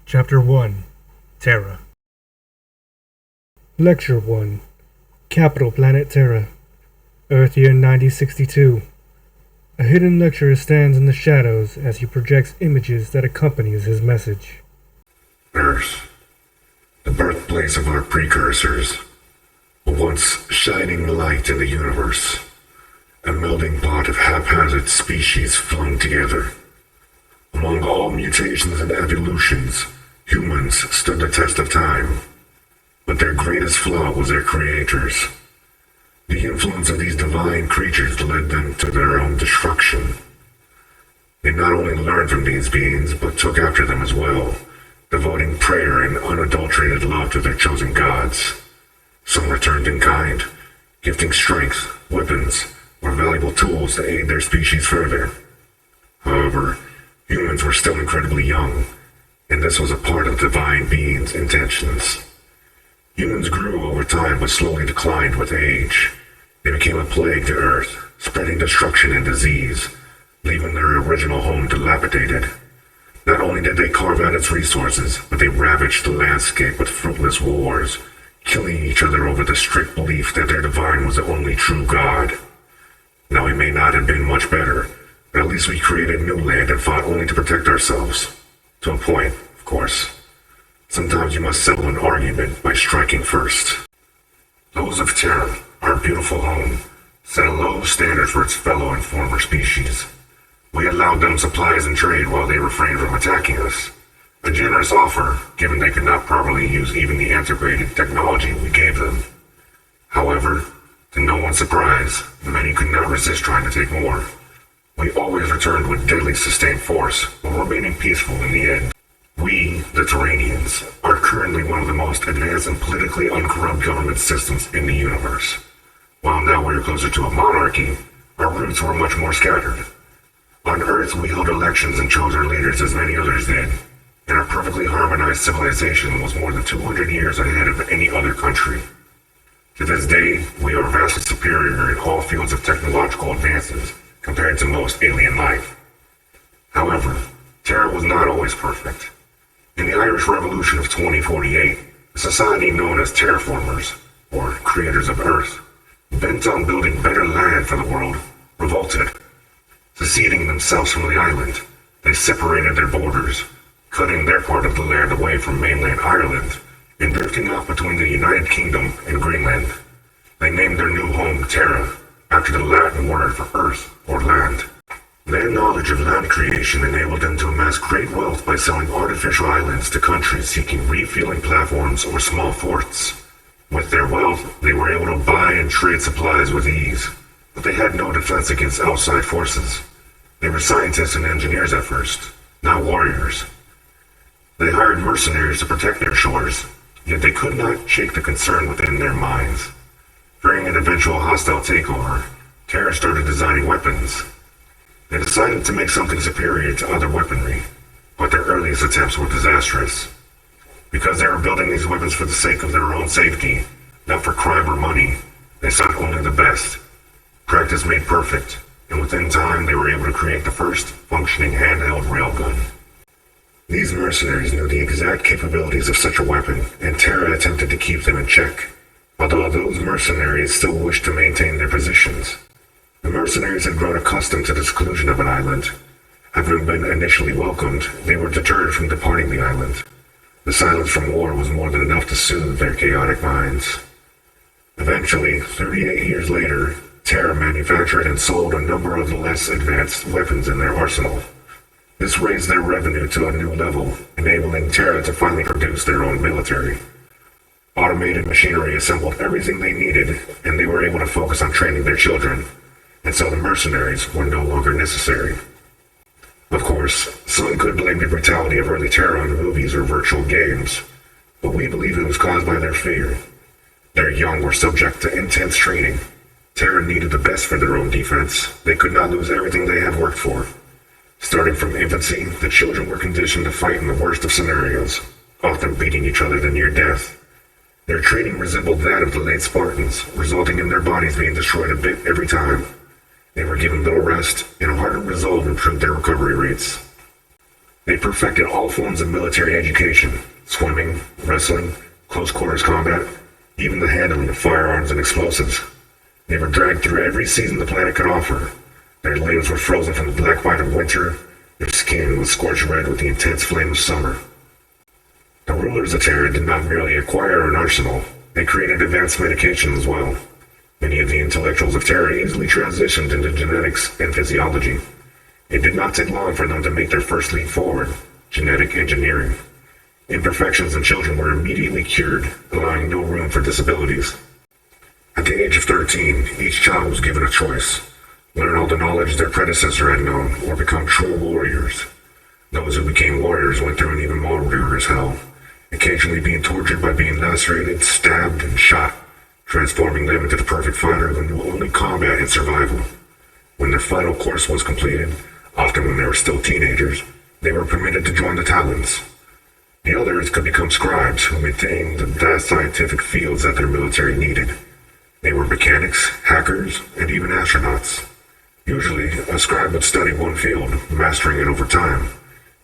Chapter 1 Tera Lecture 1 Capital Planet Tera Earth Year 9062 A hidden lecturer stands in the shadows as he projects images that accompanies his message. Earth, the birthplace of our precursors, a once shining light in the universe, a melting pot of haphazard species flung together. Among all mutations and evolutions, humans stood the test of time, but their greatest flaw was their creators. The influence of these divine creatures led them to their own destruction. They not only learned from these beings, but took after them as well, devoting prayer and unadulterated love to their chosen gods. Some returned in kind, gifting strength, weapons, or valuable tools to aid their species further. However, humans were still incredibly young, and this was a part of divine beings' intentions. Humans grew over time but slowly declined with age. They became a plague to Earth, spreading destruction and disease, leaving their original home dilapidated. Not only did they carve out its resources, but they ravaged the landscape with fruitless wars, killing each other over the strict belief that their divine was the only true God. Now, we may not have been much better, but at least we created new land and fought only to protect ourselves. To a point, of course. Sometimes you must settle an argument by striking first. Those of Tera, our beautiful home, set a low standard for its fellow and former species. We allowed them supplies and trade while they refrained from attacking us. A generous offer, given they could not properly use even the antiquated technology we gave them. However, to no one's surprise, many could not resist trying to take more. We always returned with deadly sustained force, while remaining peaceful in the end. We, the Terranians, are currently one of the most advanced and politically uncorrupt government systems in the universe. While now we are closer to a monarchy, our roots were much more scattered. On Earth, we held elections and chose our leaders as many others did, and our perfectly harmonized civilization was more than 200 years ahead of any other country. To this day, we are vastly superior in all fields of technological advances compared to most alien life. However, Tera was not always perfect. In the Irish Revolution of 2048, a society known as terraformers, or creators of Earth, bent on building better land for the world, revolted. Seceding themselves from the island, they separated their borders, cutting their part of the land away from mainland Ireland, and drifting off between the United Kingdom and Greenland. They named their new home Tera, after the Latin word for earth or land. Their knowledge of land creation enabled them to amass great wealth by selling artificial islands to countries seeking refueling platforms or small forts. With their wealth, they were able to buy and trade supplies with ease, but they had no defense against outside forces. They were scientists and engineers at first, not warriors. They hired mercenaries to protect their shores, yet they could not shake the concern within their minds. Fearing an eventual hostile takeover, Tera started designing weapons. They decided to make something superior to other weaponry, but their earliest attempts were disastrous. Because they were building these weapons for the sake of their own safety, not for crime or money, they sought only the best. Practice made perfect, and within time they were able to create the first functioning handheld railgun. These mercenaries knew the exact capabilities of such a weapon, and Tera attempted to keep them in check, although those mercenaries still wished to maintain their positions. The mercenaries had grown accustomed to the seclusion of an island. Having been initially welcomed, they were deterred from departing the island. The silence from war was more than enough to soothe their chaotic minds. Eventually, 38 years later, Tera manufactured and sold a number of the less advanced weapons in their arsenal. This raised their revenue to a new level, enabling Tera to finally produce their own military. Automated machinery assembled everything they needed, and they were able to focus on training their children, and so the mercenaries were no longer necessary. Of course, some could blame the brutality of early Tera on movies or virtual games, but we believe it was caused by their fear. Their young were subject to intense training. Tera needed the best for their own defense. They could not lose everything they had worked for. Starting from infancy, the children were conditioned to fight in the worst of scenarios, often beating each other to near death. Their training resembled that of the late Spartans, resulting in their bodies being destroyed a bit every time. They were given little rest, and a hardened resolve improved their recovery rates. They perfected all forms of military education, swimming, wrestling, close quarters combat, even the handling of firearms and explosives. They were dragged through every season the planet could offer. Their limbs were frozen from the black white of winter. Their skin was scorched red with the intense flame of summer. The rulers of Tera did not merely acquire an arsenal, they created advanced medication as well. Many of the intellectuals of Tera easily transitioned into genetics and physiology. It did not take long for them to make their first leap forward, genetic engineering. Imperfections in children were immediately cured, allowing no room for disabilities. At the age of 13, each child was given a choice: learn all the knowledge their predecessor had known, or become true warriors. Those who became warriors went through an even more rigorous hell, occasionally being tortured by being lacerated, stabbed, and shot, transforming them into the perfect fighter who knew only combat and survival. When their final course was completed, often when they were still teenagers, they were permitted to join the Talons. The others could become scribes who maintained the vast scientific fields that their military needed. They were mechanics, hackers, and even astronauts. Usually, a scribe would study one field, mastering it over time.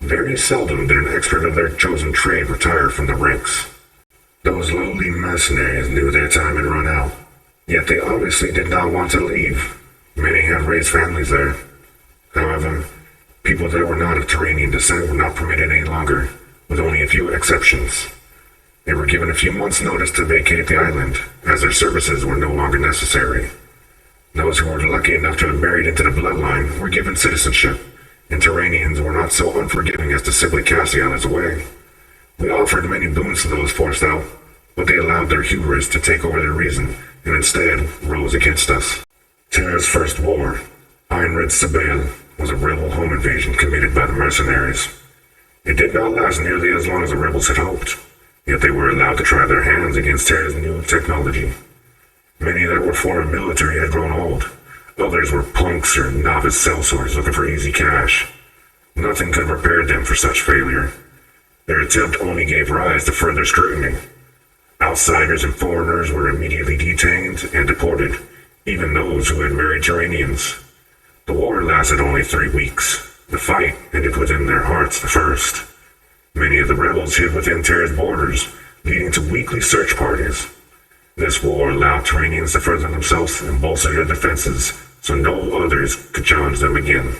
Very seldom did an expert of their chosen trade retire from the ranks. Those lowly mercenaries knew their time had run out, yet they obviously did not want to leave. Many had raised families there. However, people that were not of Terranian descent were not permitted any longer, with only a few exceptions. They were given a few months' notice to vacate the island, as their services were no longer necessary. Those who were lucky enough to have married into the bloodline were given citizenship, and Terranians were not so unforgiving as to simply cast the others away. We offered many boons to those forced out, but they allowed their hubris to take over their reason, and instead rose against us. Tera's first war, Einred Sabale, was a rebel home invasion committed by the mercenaries. It did not last nearly as long as the rebels had hoped, yet they were allowed to try their hands against Tera's new technology. Many that were foreign military had grown old. Others were punks or novice sellswords looking for easy cash. Nothing could have prepared them for such failure. Their attempt only gave rise to further scrutiny. Outsiders and foreigners were immediately detained and deported, even those who had married Terranians. The war lasted only 3 weeks. The fight ended within their hearts the first. Many of the rebels hid within Tera's borders, leading to weekly search parties. This war allowed Terranians to further themselves and bolster their defenses, so no others could challenge them again.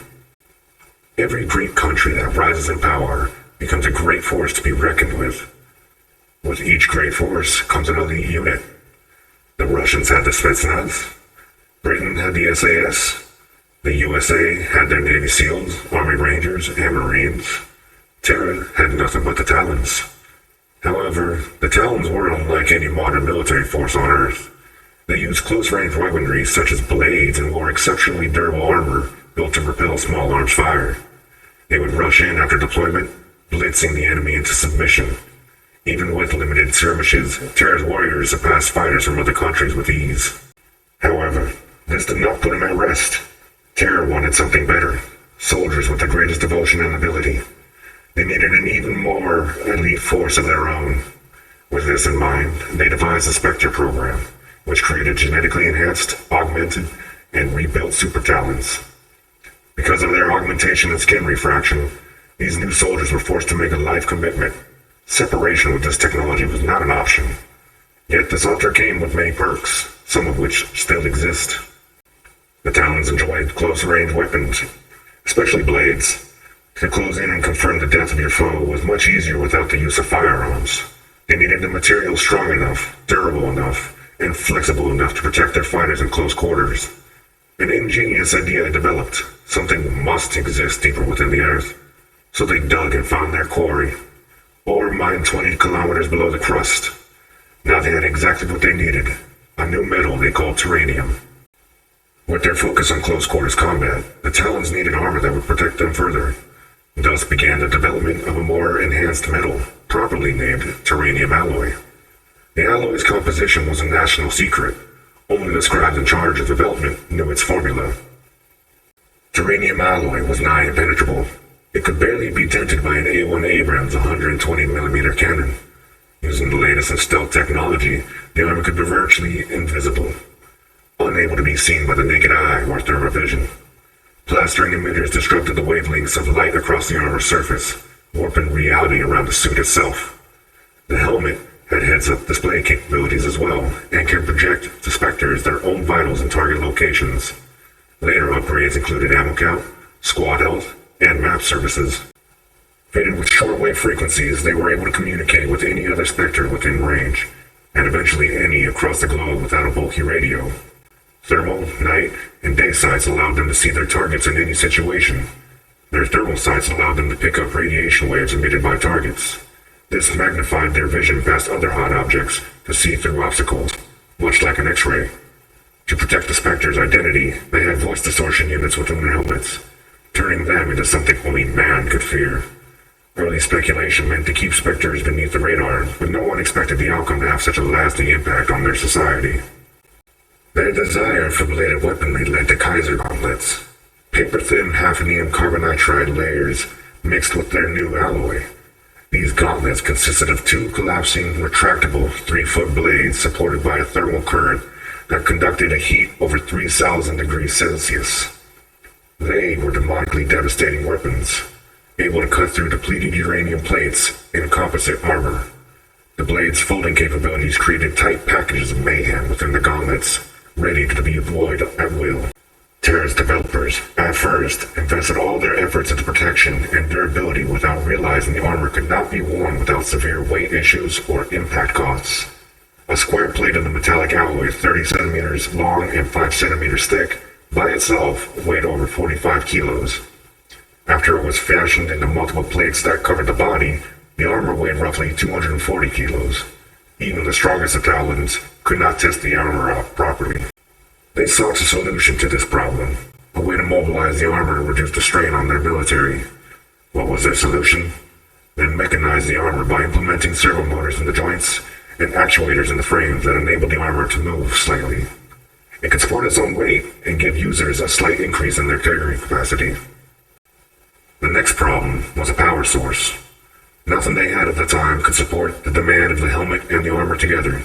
Every great country that rises in power becomes a great force to be reckoned with. With each great force comes an elite unit. The Russians had the Spetsnaz, Britain had the SAS, the USA had their Navy SEALs, Army Rangers, and Marines. Tera had nothing but the Talons. However, the Talons were unlike any modern military force on Earth. They used close-range weaponry such as blades and wore exceptionally durable armor built to repel small arms fire. They would rush in after deployment, blitzing the enemy into submission. Even with limited skirmishes, Tera's warriors surpassed fighters from other countries with ease. However, this did not put them at rest. Tera wanted something better, soldiers with the greatest devotion and ability. They needed an even more elite force of their own. With this in mind, they devised the Spectre program, which created genetically enhanced, augmented, and rebuilt super talons. Because of their augmentation and skin refraction, these new soldiers were forced to make a life commitment. Separation with this technology was not an option. Yet this offer came with many perks, some of which still exist. The Talons enjoyed close-range weapons, especially blades. To close in and confirm the death of your foe was much easier without the use of firearms. They needed the material strong enough, durable enough, and flexible enough to protect their fighters in close quarters. An ingenious idea developed. Something must exist deeper within the earth. So they dug and found their quarry. Ore mined 20 kilometers below the crust. Now they had exactly what they needed. A new metal they called terranium. With their focus on close quarters combat, the Talons needed armor that would protect them further. Thus began the development of a more enhanced metal, properly named terranium alloy. The alloy's composition was a national secret. Only the scribes in charge of development knew its formula. Terranium alloy was nigh impenetrable. It could barely be dented by an A1 Abrams 120mm cannon. Using the latest in stealth technology, the armor could be virtually invisible, unable to be seen by the naked eye or thermal vision. Plastering emitters disrupted the wavelengths of light across the armor's surface, warping reality around the suit itself. The helmet had heads-up display capabilities as well, and can project to Spectres their own vitals and target locations. Later upgrades included ammo count, squad health, and map services. Fitted with shortwave frequencies, they were able to communicate with any other Spectre within range, and eventually any across the globe without a bulky radio. Thermal, night, and day sights allowed them to see their targets in any situation. Their thermal sights allowed them to pick up radiation waves emitted by targets. This magnified their vision past other hot objects to see through obstacles, much like an X-ray. To protect the Spectre's identity, they had voice distortion units within their helmets, turning them into something only man could fear. Early speculation meant to keep Spectres beneath the radar, but no one expected the outcome to have such a lasting impact on their society. Their desire for bladed weaponry led to Kaiser gauntlets, paper-thin hafnium carbonitride layers mixed with their new alloy. These gauntlets consisted of two collapsing, retractable 3-foot blades supported by a thermal current that conducted a heat over 3,000 degrees Celsius. They were demonically devastating weapons, able to cut through depleted uranium plates in composite armor. The blade's folding capabilities created tight packages of mayhem within the gauntlets, ready to be deployed at will. Tera's developers, at first, invested all their efforts into protection and durability without realizing the armor could not be worn without severe weight issues or impact costs. A square plate of the metallic alloy 30 centimeters long and 5 centimeters thick, by itself, weighed over 45 kilos. After it was fashioned into multiple plates that covered the body, the armor weighed roughly 240 kilos. Even the strongest of Talons could not test the armor out properly. They sought a solution to this problem, a way to mobilize the armor and reduce the strain on their military. What was their solution? They mechanized the armor by implementing servo motors in the joints and actuators in the frames that enabled the armor to move slightly. It could support its own weight and give users a slight increase in their carrying capacity. The next problem was a power source. Nothing they had at the time could support the demand of the helmet and the armor together,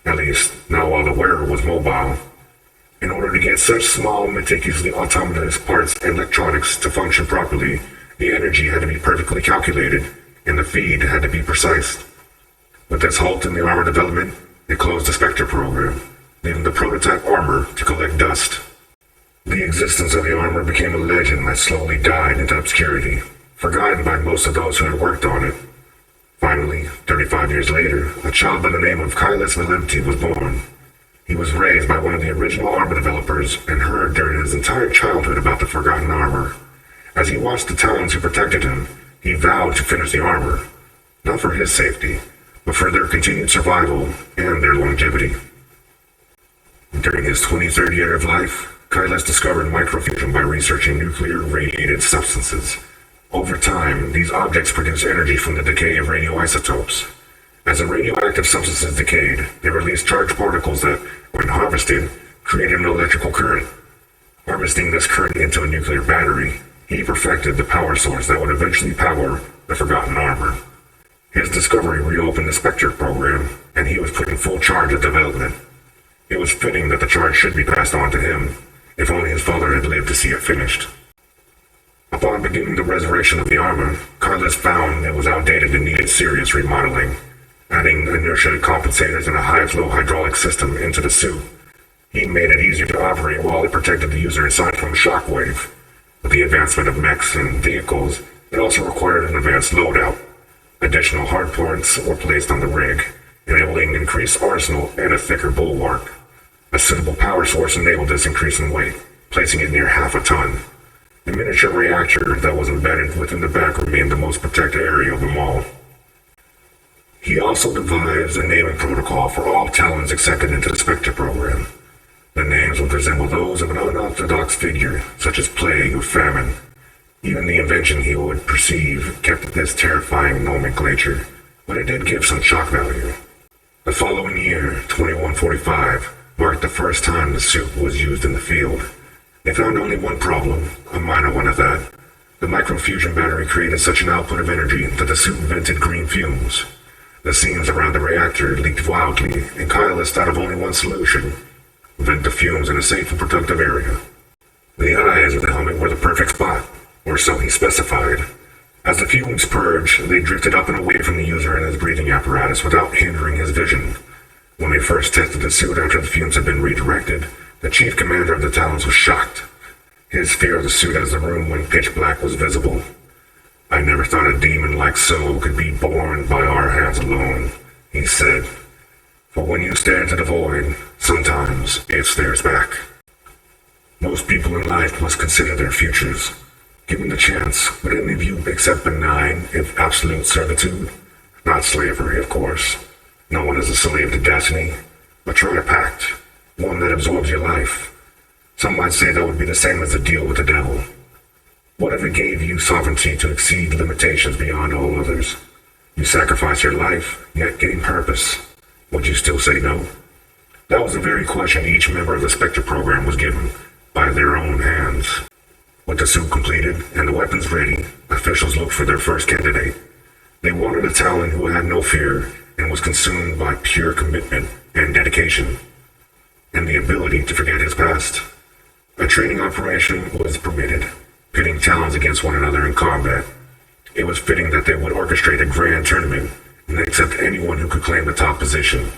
at least not while the wearer was mobile. In order to get such small, meticulously autonomous parts and electronics to function properly, the energy had to be perfectly calculated, and the feed had to be precise. With this halt in the armor development, it closed the Spectre program, leaving the prototype armor to collect dust. The existence of the armor became a legend that slowly died into obscurity, forgotten by most of those who had worked on it. Finally, 35 years later, a child by the name of Kailas Valemti was born. He was raised by one of the original armor developers and heard during his entire childhood about the forgotten armor. As he watched the Talons who protected him, he vowed to finish the armor, not for his safety, but for their continued survival and their longevity. During his 23rd year of life, Kailas discovered microfusion by researching nuclear radiated substances. Over time, these objects produce energy from the decay of radioisotopes. As the radioactive substances decayed, they released charged particles that, when harvested, created an electrical current. Harvesting this current into a nuclear battery, he perfected the power source that would eventually power the forgotten armor. His discovery reopened the Spectre program, and he was put in full charge of development. It was fitting that the charge should be passed on to him, if only his father had lived to see it finished. Upon beginning the restoration of the armor, Kailas found it was outdated and needed serious remodeling. Adding inertia compensators and a high-flow hydraulic system into the suit, he made it easier to operate while it protected the user inside from a shockwave. With the advancement of mechs and vehicles, it also required an advanced loadout. Additional hardpoints were placed on the rig, enabling increased arsenal and a thicker bulwark. A suitable power source enabled this increase in weight, placing it near half a ton. The miniature reactor that was embedded within the back remained the most protected area of them all. He also devised a naming protocol for all Talons accepted into the Spectre program. The names would resemble those of an unorthodox figure, such as plague or famine. Even the invention he would perceive kept this terrifying nomenclature, but it did give some shock value. The following year, 2145, marked the first time the suit was used in the field. They found only one problem, a minor one at that. The microfusion battery created such an output of energy that the suit emitted green fumes. The seams around the reactor leaked wildly, and Kailas thought of only one solution: vent the fumes in a safe and productive area. The eyes of the helmet were the perfect spot, or so he specified. As the fumes purged, they drifted up and away from the user and his breathing apparatus without hindering his vision. When they first tested the suit after the fumes had been redirected, the chief commander of the Talons was shocked. His fear of the suit as the room went pitch black was visible. "I never thought a demon-like soul could be born by our hands alone," he said. "For when you stare into the void, sometimes it stares back." Most people in life must consider their futures. Given the chance, would any of you accept benign, if absolute servitude? Not slavery, of course. No one is a slave to destiny, but try a pact, one that absorbs your life. Some might say that would be the same as a deal with the devil. What if it gave you sovereignty to exceed limitations beyond all others? You sacrifice your life, yet gain purpose. Would you still say no? That was the very question each member of the Spectre program was given, by their own hands. With the suit completed and the weapons ready, officials looked for their first candidate. They wanted a Talon who had no fear and was consumed by pure commitment and dedication, and the ability to forget his past. A training operation was permitted, pitting Talons against one another in combat. It was fitting that they would orchestrate a grand tournament and accept anyone who could claim the top position.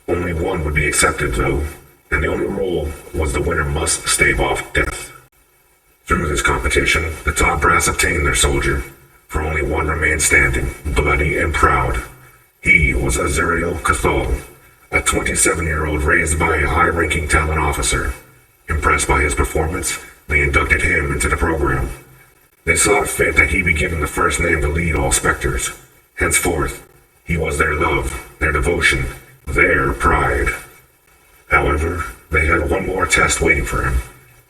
Only one would be accepted, though, and the only rule was the winner must stave off death. Through this competition, the top brass obtained their soldier, for only one remained standing, bloody and proud. He was Azuriel Cathal, a 27-year-old raised by a high-ranking Talon officer. Impressed by his performance, they inducted him into the program. They saw it fit that he be given the first name to lead all Spectres. Henceforth, he was their love, their devotion, their pride. However, they had one more test waiting for him.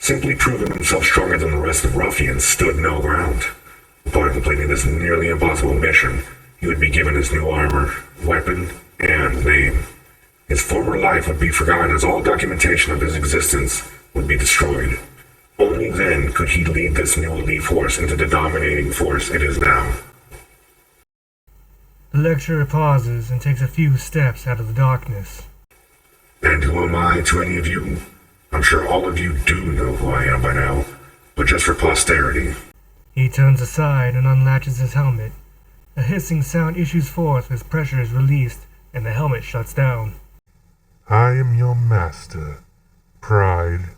Simply proving himself stronger than the rest of the ruffians stood no ground. Upon completing this nearly impossible mission, he would be given his new armor, weapon, and name. His former life would be forgotten as all documentation of his existence would be destroyed. Only then could he lead this new elite force into the dominating force it is now. The lecturer pauses and takes a few steps out of the darkness. And who am I to any of you? I'm sure all of you do know who I am by now, but just for posterity. He turns aside and unlatches his helmet. A hissing sound issues forth as pressure is released and the helmet shuts down. I am your master, Pride.